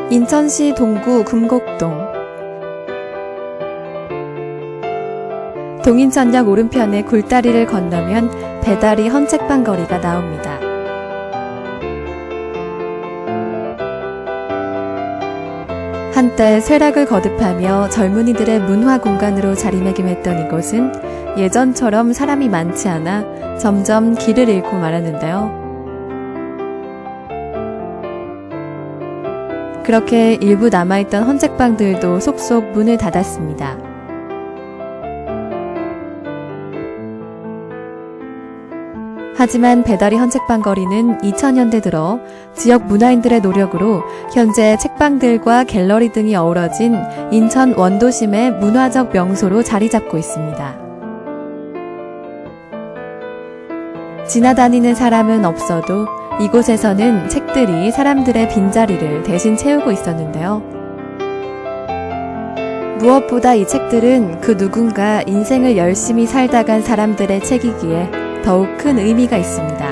인천시 동구 금곡동. 동인천역 오른편의 굴다리를 건너면 배다리 헌책방 거리가 나옵니다. 한때 쇠락을 거듭하며 젊은이들의 문화 공간으로 자리매김했던 이곳은 예전처럼 사람이 많지 않아 점점 길을 잃고 말았는데요. 그렇게 일부 남아있던 헌책방들도 속속 문을 닫았습니다. 하지만 배다리 헌책방 거리는 2000년대 들어 지역 문화인들의 노력으로 현재 책방들과 갤러리 등이 어우러진 인천 원도심의 문화적 명소로 자리 잡고 있습니다. 지나다니는 사람은 없어도 이곳에서는 책들이 사람들의 빈자리를 대신 채우고 있었는데요. 무엇보다 이 책들은 그 누군가 인생을 열심히 살다 간 사람들의 책이기에 더욱 큰 의미가 있습니다.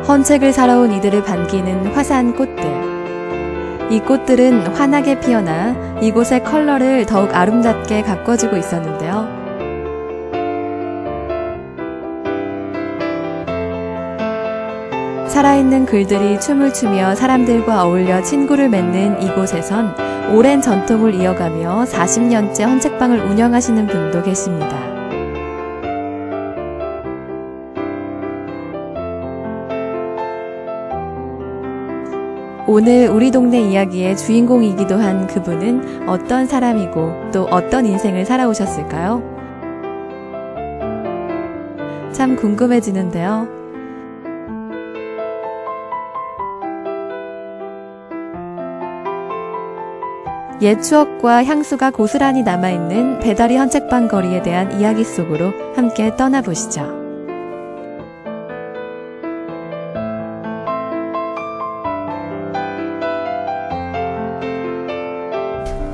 헌책을 사러 온 이들을 반기는 화사한 꽃들. 이 꽃들은 환하게 피어나 이곳의 컬러를 더욱 아름답게 가꿔주고 있었는데요. 살아있는 글들이 춤을 추며 사람들과 어울려 친구를 맺는 이곳에선 오랜 전통을 이어가며 40년째 헌책방을 운영하시는 분도 계십니다. 오늘 우리 동네 이야기의 주인공이기도 한 그분은 어떤 사람이고 또 어떤 인생을 살아오셨을까요? 참 궁금해지는데요. 옛 추억과 향수가 고스란히 남아있는 배다리 헌책방 거리에 대한 이야기 속으로 함께 떠나보시죠.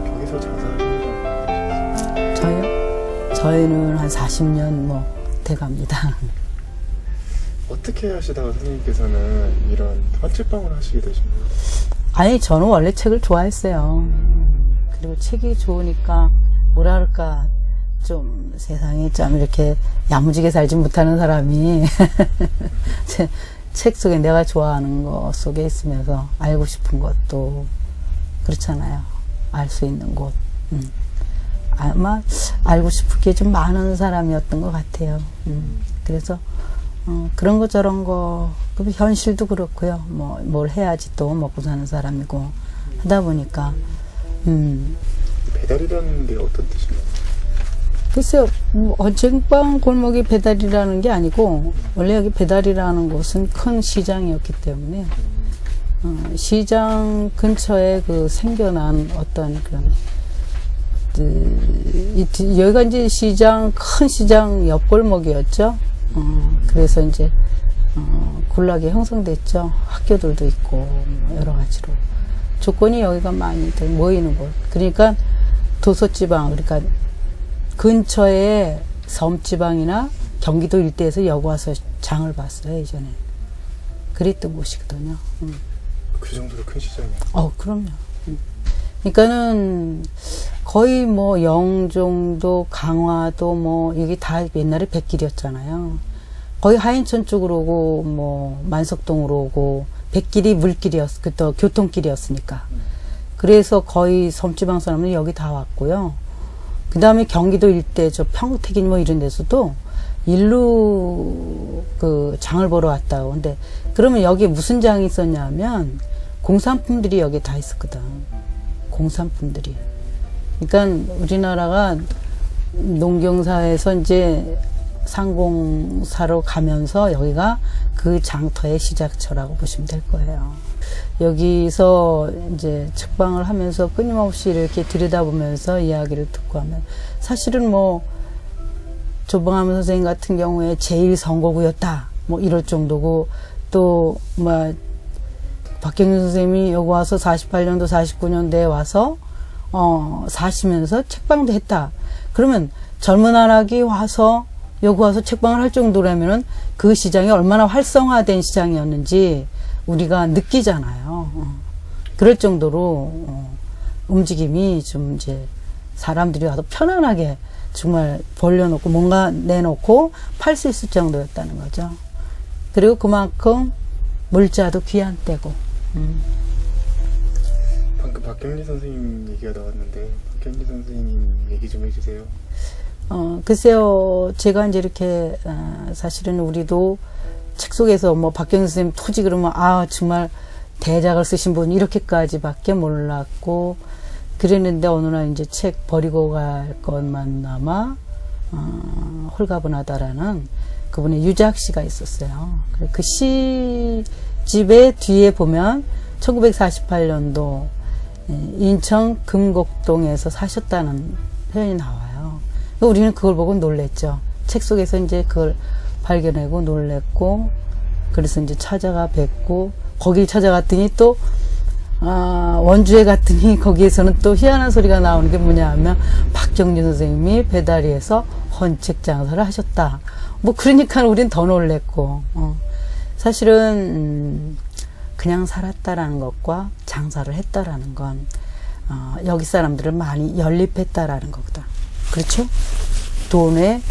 여기서 장사하는 저요? 저희는 한 40년 돼갑니다. 어떻게 하시다가 선생님께서는 이런 헌책방을 하시게 되신 거예요? 아니, 저는 원래 책을 좋아했어요. 그리고 책이 좋으니까 뭐라 그럴까, 좀 세상에 좀 이렇게 야무지게 살지 못하는 사람이 책 속에 내가 좋아하는 것 속에 있으면서 알고 싶은 것도 그렇잖아요. 알 수 있는 곳. 아마 알고 싶은 게 좀 많은 사람이었던 것 같아요. 그래서 그런 거 저런 거, 그 현실도 그렇고요. 뭘 해야지 또 먹고 사는 사람이고 하다 보니까. 배달이라는 게 어떤 뜻인가요? 글쎄요, 헌책방 골목이 배달이라는 게 아니고, 원래 여기 배달이라는 곳은 큰 시장이었기 때문에, 시장 근처에 그 생겨난 어떤 그런, 여기가 이제 큰 시장 옆골목이었죠. 그래서 이제, 군락이 형성됐죠. 학교들도 있고, 여러 가지로. 조건이 여기가 많이들 모이는 곳. 그러니까 도서지방, 그러니까 근처에 섬지방이나 경기도 일대에서 여기 와서 장을 봤어요, 예전에. 그랬던 곳이거든요. 그 정도로 큰 시장이에요? 그럼요. 그러니까는 거의 영종도, 강화도 이게 다 옛날에 백길이었잖아요. 거의 하인천 쪽으로 오고, 만석동으로 오고, 백길이 또 교통길이었으니까. 그래서 거의 섬지방 사람은 여기 다 왔고요. 그 다음에 경기도 일대, 평택인 이런 데서도 일로 장을 보러 왔다고. 근데 그러면 여기에 무슨 장이 있었냐면 공산품들이 여기 다 있었거든. 공산품들이. 그러니까 우리나라가 농경사에서 이제 상공사로 가면서 여기가 그 장터의 시작처라고 보시면 될 거예요. 여기서 이제 책방을 하면서 끊임없이 이렇게 들여다보면서 이야기를 듣고 하면 사실은 조봉암 선생님 같은 경우에 제일 선거구였다. 이럴 정도고 또 박경윤 선생님이 여기 와서 48년도 49년대에 와서 사시면서 책방도 했다. 그러면 젊은 안학이 와서 여기 와서 책방을 할 정도라면은 그 시장이 얼마나 활성화된 시장이었는지 우리가 느끼잖아요. 그럴 정도로 움직임이 좀 이제 사람들이 와도 편안하게 정말 벌려놓고 뭔가 내놓고 팔 수 있을 정도였다는 거죠. 그리고 그만큼 물자도 귀한 때고. 방금 박경리 선생님 얘기가 나왔는데 박경리 선생님 얘기 좀 해주세요. 글쎄요, 제가 이제 이렇게 사실은 우리도 책 속에서 뭐 박경리 선생님 토지 그러면 정말 대작을 쓰신 분 이렇게까지밖에 몰랐고 그랬는데 어느 날 이제 책 버리고 갈 것만 남아 홀가분하다라는 그분의 유작 시가 있었어요. 그 시집의 뒤에 보면 1948년도 인천 금곡동에서 사셨다는 표현이 나와요. 우리는 그걸 보고 놀랬죠. 책 속에서 이제 그걸 발견하고 놀랬고, 그래서 이제 찾아가 뵙고, 거길 찾아갔더니 또, 원주에 갔더니 거기에서는 또 희한한 소리가 나오는 게 뭐냐 하면, 박경리 선생님이 배다리에서 헌책 장사를 하셨다. 뭐, 그러니까 우린 더 놀랬고, 사실은, 그냥 살았다라는 것과 장사를 했다라는 건, 여기 사람들을 많이 연립했다라는 거다. 그렇죠? 돈을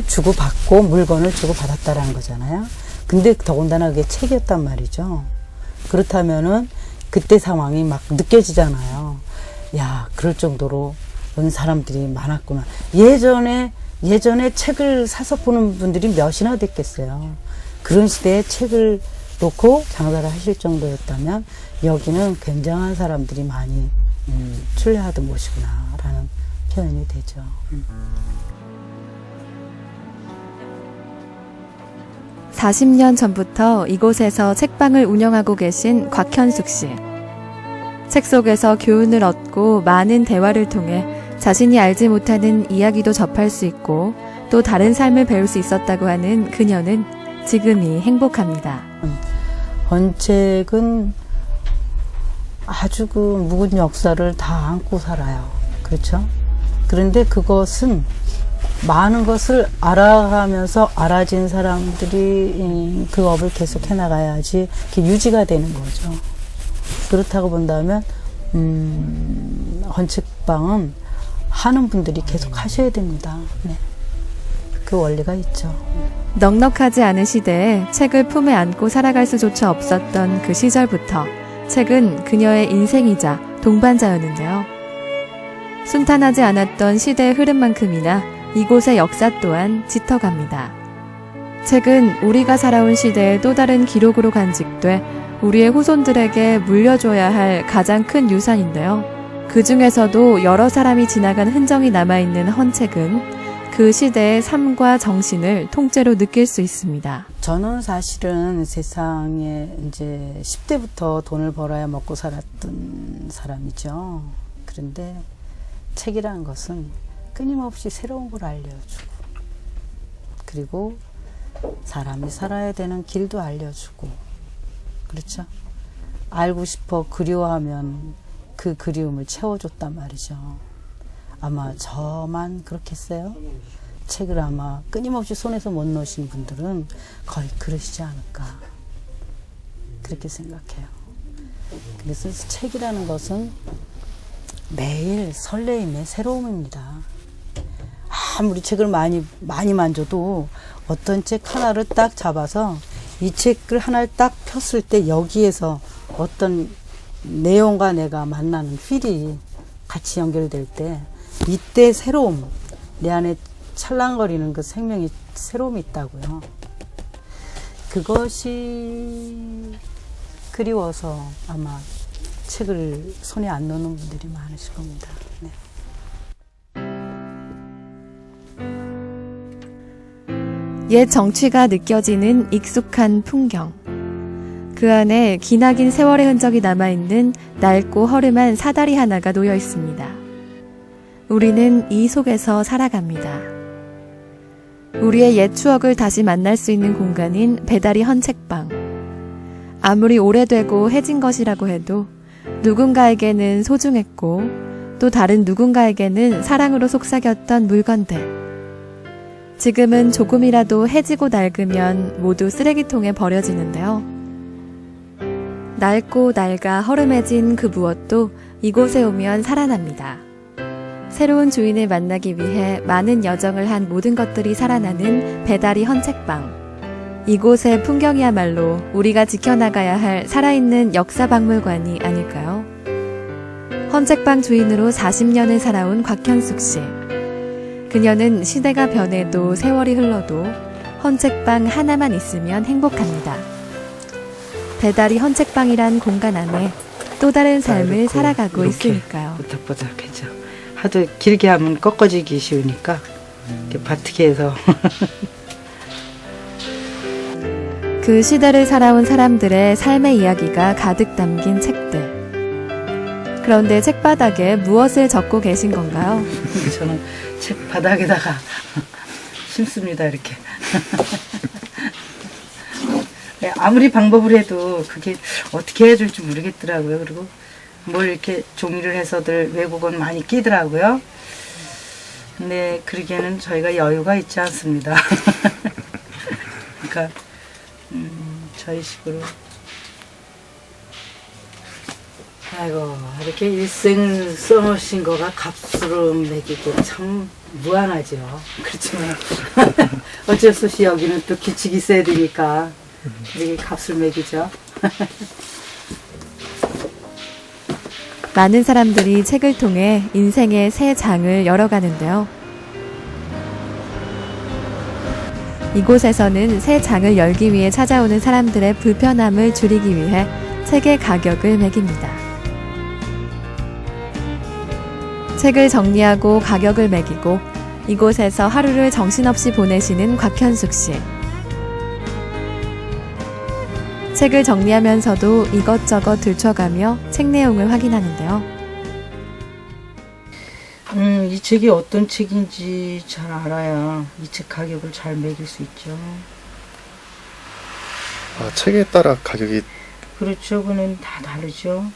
주고 받고 물건을 주고 받았다라는 거잖아요. 근데 더군다나 그게 책이었단 말이죠. 그렇다면은 그때 상황이 막 느껴지잖아요. 야, 그럴 정도로 이런 사람들이 많았구나. 예전에 책을 사서 보는 분들이 몇이나 됐겠어요. 그런 시대에 책을 놓고 장사를 하실 정도였다면 여기는 굉장한 사람들이 많이 출래하던 곳이구나라는 표현이 되죠. 40년 전부터 이곳에서 책방을 운영하고 계신 곽현숙 씨. 책 속에서 교훈을 얻고 많은 대화를 통해 자신이 알지 못하는 이야기도 접할 수 있고 또 다른 삶을 배울 수 있었다고 하는 그녀는 지금이 행복합니다. 헌책은 아주 그 묵은 역사를 다 안고 살아요. 그렇죠? 그런데 그것은 많은 것을 알아가면서 알아진 사람들이 그 업을 계속 해나가야지 이렇게 유지가 되는 거죠. 그렇다고 본다면 헌책방은 하는 분들이 계속 하셔야 됩니다. 네. 그 원리가 있죠. 넉넉하지 않은 시대에 책을 품에 안고 살아갈 수조차 없었던 그 시절부터 책은 그녀의 인생이자 동반자였는데요. 순탄하지 않았던 시대의 흐름만큼이나 이곳의 역사 또한 짙어갑니다. 책은 우리가 살아온 시대의 또 다른 기록으로 간직돼 우리의 후손들에게 물려줘야 할 가장 큰 유산인데요. 그 중에서도 여러 사람이 지나간 흔적이 남아있는 헌책은 그 시대의 삶과 정신을 통째로 느낄 수 있습니다. 저는 사실은 세상에 이제 10대부터 돈을 벌어야 먹고 살았던 사람이죠. 그런데 책이라는 것은 끊임없이 새로운 걸 알려주고, 그리고 사람이 살아야 되는 길도 알려주고, 그렇죠? 알고 싶어 그리워하면 그 그리움을 채워줬단 말이죠. 아마 저만 그렇겠어요? 책을 아마 끊임없이 손에서 못 놓으신 분들은 거의 그러시지 않을까, 그렇게 생각해요. 그래서 책이라는 것은 매일 설레임의 새로움입니다. 아무리 책을 많이 만져도 어떤 책 하나를 딱 잡아서 이 책을 하나를 딱 폈을 때 여기에서 어떤 내용과 내가 만나는 필이 같이 연결될 때 이때 새로움, 내 안에 찰랑거리는 그 생명이 새로움이 있다고요. 그것이 그리워서 아마 책을 손에 안 놓는 분들이 많으실 겁니다. 네. 옛 정취가 느껴지는 익숙한 풍경. 그 안에 기나긴 세월의 흔적이 남아있는 낡고 허름한 사다리 하나가 놓여 있습니다. 우리는 이 속에서 살아갑니다. 우리의 옛 추억을 다시 만날 수 있는 공간인 배다리 헌책방. 아무리 오래되고 해진 것이라고 해도 누군가에게는 소중했고 또 다른 누군가에게는 사랑으로 속삭였던 물건들. 지금은 조금이라도 해지고 낡으면 모두 쓰레기통에 버려지는데요. 낡고 낡아 허름해진 그 무엇도 이곳에 오면 살아납니다. 새로운 주인을 만나기 위해 많은 여정을 한 모든 것들이 살아나는 배다리 헌책방. 이곳의 풍경이야말로 우리가 지켜나가야 할 살아있는 역사박물관이 아닐까요? 헌책방 주인으로 40년을 살아온 곽현숙 씨. 그녀는 시대가 변해도 세월이 흘러도 헌책방 하나만 있으면 행복합니다. 배다리 헌책방이란 공간 안에 또 다른 삶을 살아가고 있으니까요. 보닥보닥 했죠. 하도 길게 하면 꺾어지기 쉬우니까 이렇게 바트게 해서 그 시대를 살아온 사람들의 삶의 이야기가 가득 담긴 책들. 그런데 책바닥에 무엇을 적고 계신 건가요? 저는 책 바닥에다가 심습니다. 이렇게. 아무리 방법을 해도 그게 어떻게 해야 될지 모르겠더라고요. 그리고 뭘 이렇게 종이를 해서들 외국은 많이 끼더라고요. 근데 그러기에는 저희가 여유가 있지 않습니다. 그러니까 저희 식으로 아이고 이렇게 일생을 써놓으신 거가 값으로 매기고 참 무한하죠. 그렇지만 어쩔 수 없이 여기는 또 규칙이 있어야 되니까 이렇게 값을 매기죠. 많은 사람들이 책을 통해 인생의 새 장을 열어가는데요. 이곳에서는 새 장을 열기 위해 찾아오는 사람들의 불편함을 줄이기 위해 책의 가격을 매깁니다. 책을 정리하고 가격을 매기고 이곳에서 하루를 정신없이 보내시는 곽현숙 씨. 책을 정리하면서도 이것저것 들춰가며 책 내용을 확인하는데요. 이 책이 어떤 책인지 잘 알아야 이 책 가격을 잘 매길 수 있죠. 아, 책에 따라 가격이 그렇죠. 그는 다 다르죠.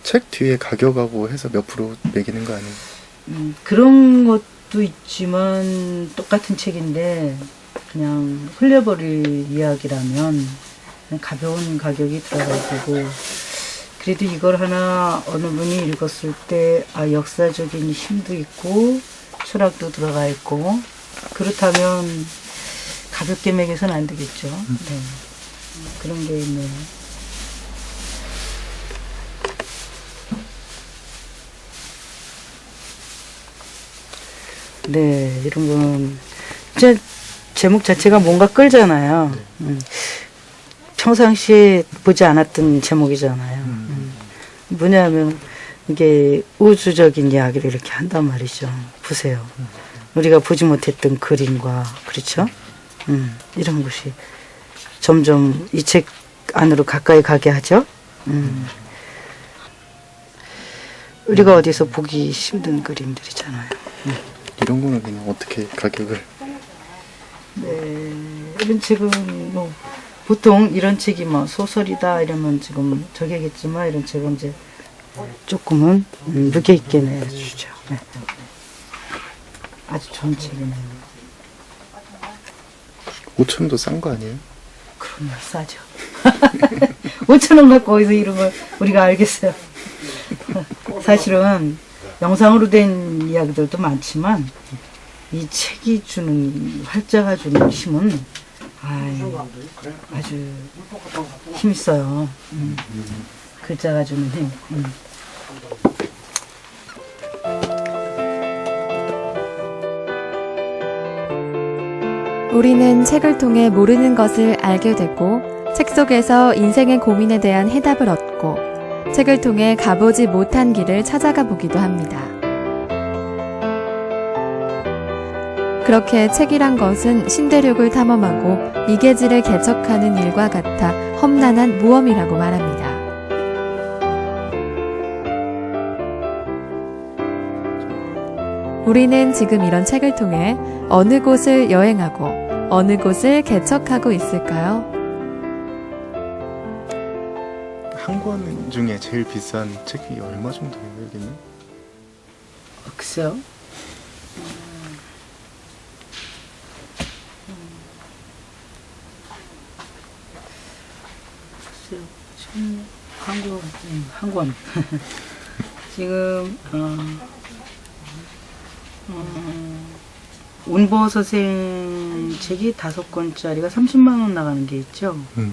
책 뒤에 가격하고 해서 몇 프로 매기는 거 아니에요? 그런 것도 있지만 똑같은 책인데 그냥 흘려버릴 이야기라면 그냥 가벼운 가격이 들어갈 거고, 그래도 이걸 하나 어느 분이 읽었을 때 역사적인 힘도 있고 철학도 들어가 있고 그렇다면 가볍게 매겨서는 안 되겠죠. 네. 그런 게 있네요. 네, 이런 건 제목 자체가 뭔가 끌잖아요. 평상시에 보지 않았던 제목이잖아요. 뭐냐면 이게 우주적인 이야기를 이렇게 한단 말이죠. 보세요. 우리가 보지 못했던 그림과, 그렇죠? 이런 것이 점점 이 책 안으로 가까이 가게 하죠. 우리가 어디서 보기 힘든 그림들이잖아요. 이런 거는 그냥 어떻게 가격을? 네, 이런 책은 뭐 보통 이런 책이 뭐 소설이다 이러면 지금 저기겠지만 이런 책은 이제 조금은 무게 있게 내주죠. 네. 아주 좋은 책이네요. 5천도 싼 거 아니에요? 그러면 싸죠. 5,000원 갖고 어디서 이런 걸 우리가 알겠어요. 사실은 영상으로 된 이야기들도 많지만 이 책이 주는, 활자가 주는 힘은 아주 힘있어요. 글자가 주는 힘. 우리는 책을 통해 모르는 것을 알게 되고 책 속에서 인생의 고민에 대한 해답을 얻고 책을 통해 가보지 못한 길을 찾아가 보기도 합니다. 그렇게 책이란 것은 신대륙을 탐험하고 미계지를 개척하는 일과 같아 험난한 모험이라고 말합니다. 우리는 지금 이런 책을 통해 어느 곳을 여행하고 어느 곳을 개척하고 있을까요? 한 권 중에 제일 비싼 책이 얼마 정도예요, 여기는? 글쎄요. 한 권. 지금 운보 선생 책이 5권짜리가 30만 원 나가는 게 있죠. 네,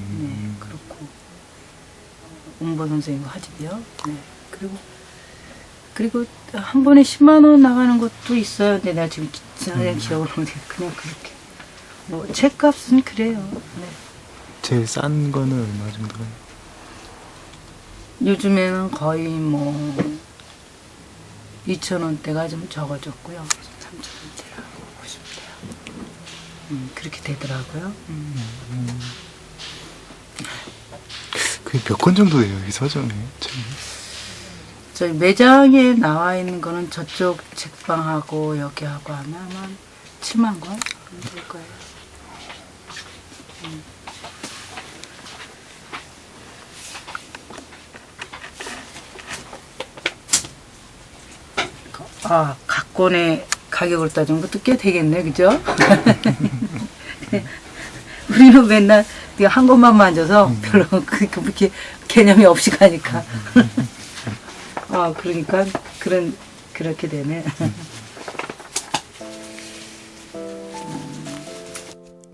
그렇고 운보 선생 화집이요. 네, 그리고 한 번에 10만 원 나가는 것도 있어요. 근데 내가 지금 기억을 못해. 그냥 그렇게. 뭐 책값은 그래요. 네. 제일 싼 거는 얼마 정도가? 요즘에는 거의 뭐 2,000원대가 좀 적어졌고요. 3,000원대라고 보시면 돼요. 그렇게 되더라고요. 그게 몇 권 정도 돼요, 이 서점에? 책이? 저희 매장에 나와 있는 거는 저쪽 책방하고 여기하고 하면 아마 7만 권 될 거예요. 각 권의 가격을 따지면 것도 꽤 되겠네, 그죠? 우리는 맨날 한 권만 만져서 별로 그렇게 개념이 없이 가니까. 그러니까 그렇게 되네.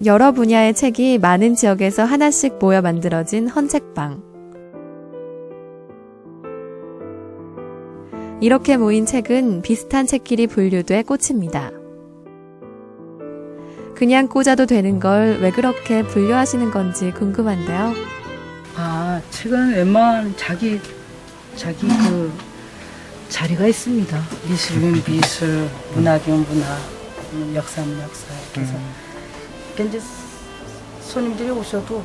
여러 분야의 책이 많은 지역에서 하나씩 모여 만들어진 헌책방. 이렇게 모인 책은 비슷한 책끼리 분류돼 꽂힙니다. 그냥 꽂아도 되는 걸 왜 그렇게 분류하시는 건지 궁금한데요. 책은 웬만한 자기 그 자리가 있습니다. 미술이면 미술, 문학이면 문학, 역사면 역사. 그래서 이제 손님들이 오셔도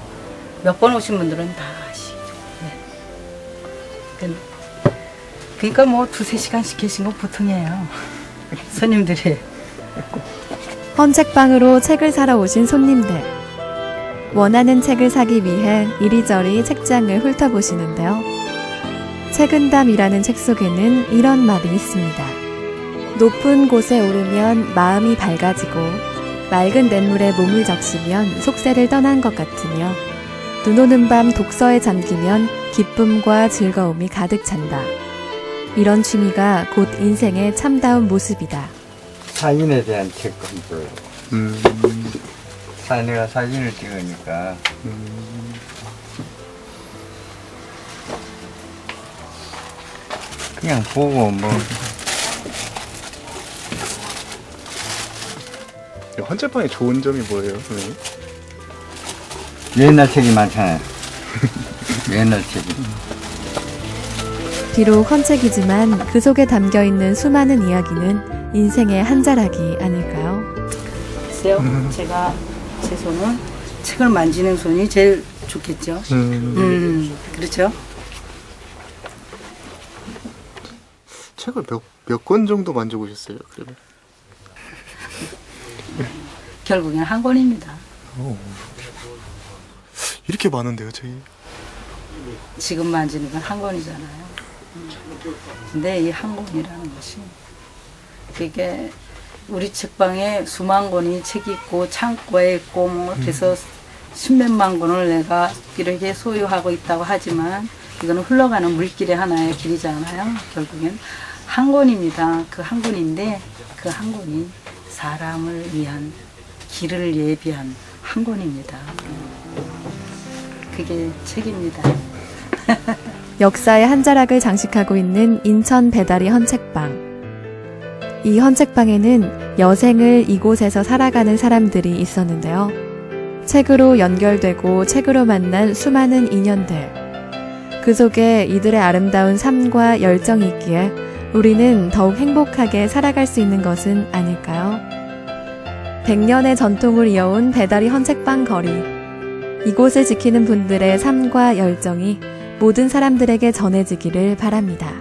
몇 번 오신 분들은 다 아시죠. 네. 그러니까 뭐 2-3시간씩 계신 건 보통이에요. 손님들이. 헌책방으로 책을 사러 오신 손님들. 원하는 책을 사기 위해 이리저리 책장을 훑어보시는데요. 책은담이라는 책 속에는 이런 말이 있습니다. 높은 곳에 오르면 마음이 밝아지고 맑은 냇물에 몸을 적시면 속세를 떠난 것 같으며 눈 오는 밤 독서에 잠기면 기쁨과 즐거움이 가득 찬다. 이런 취미가 곧 인생의 참다운 모습이다. 사진에 대한 책 공부예요. 내가 사진을 찍으니까 그냥 보고 뭐 헌책방의 좋은 점이 뭐예요, 선생님? 옛날 책이 많잖아요. 옛날 책이. 비록 헌책이지만 그 속에 담겨있는 수많은 이야기는 인생의 한 자락이 아닐까요? 글쎄요, 제가 제 손은 책을 만지는 손이 제일 좋겠죠. 그렇죠. 책을 몇 권 정도 만져보셨어요, 그러면? 결국엔 한 권입니다. 이렇게 많은데요, 책이? 지금 만지는 건 한 권이잖아요. 근데 이 한 권이라는 것이 그게 우리 책방에 수만 권이 책이 있고 창고에 있고 뭐 그래서 십몇만 권을 내가 이렇게 소유하고 있다고 하지만 이거는 흘러가는 물길의 하나의 길이잖아요. 결국엔 한 권입니다. 그 한 권인데 그 한 권이 사람을 위한 길을 예비한 한 권입니다. 그게 책입니다. 역사의 한 자락을 장식하고 있는 인천 배다리 헌책방. 이 헌책방에는 여생을 이곳에서 살아가는 사람들이 있었는데요. 책으로 연결되고 책으로 만난 수많은 인연들. 그 속에 이들의 아름다운 삶과 열정이 있기에 우리는 더욱 행복하게 살아갈 수 있는 것은 아닐까요? 100년의 전통을 이어온 배다리 헌책방 거리. 이곳을 지키는 분들의 삶과 열정이 모든 사람들에게 전해지기를 바랍니다.